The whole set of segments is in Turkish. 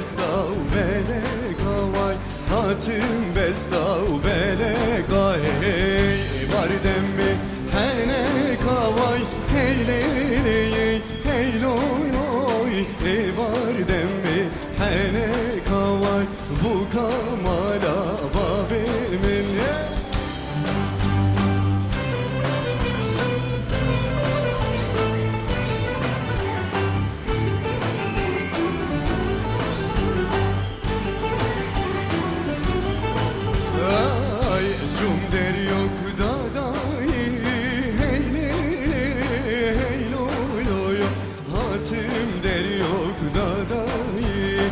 besta و بلقای هاتم بستا و بلقای واردم به هنکاوای هیلی هیلوی واردم به هنکاوای bu kamala babimin ay zum der yok dadayı heyli heyloy hatim der yok dadayı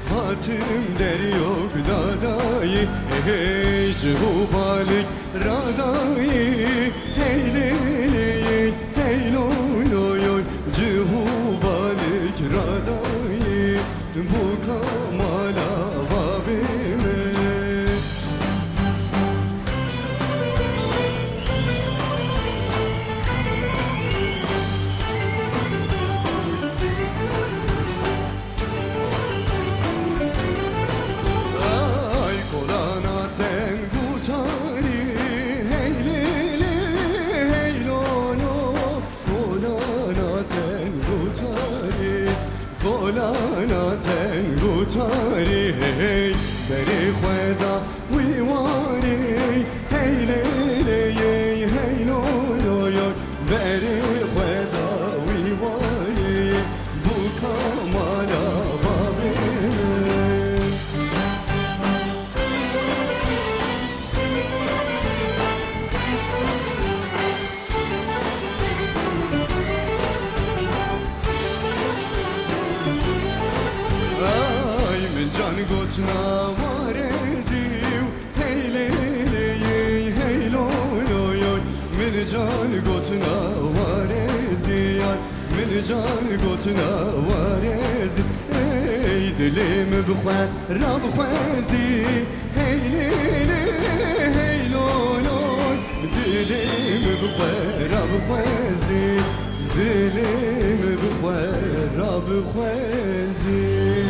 hatim der yok dadayı hey cihubalik radayı heyli heyloy cihubalik radayı bu kamala babime Kolanaten gutari hey beri khweza wiwari hey lele hey lo yo beri khweza wiwari bu kamala babim can gotna vareziv hey lele hey lo yo min can gotna vareziyan min can gotna varez hey dilim bkhwa rab khwazi hey lele hey lo dilim bkhwa rab khwazi dilim bkhwa rab khwazi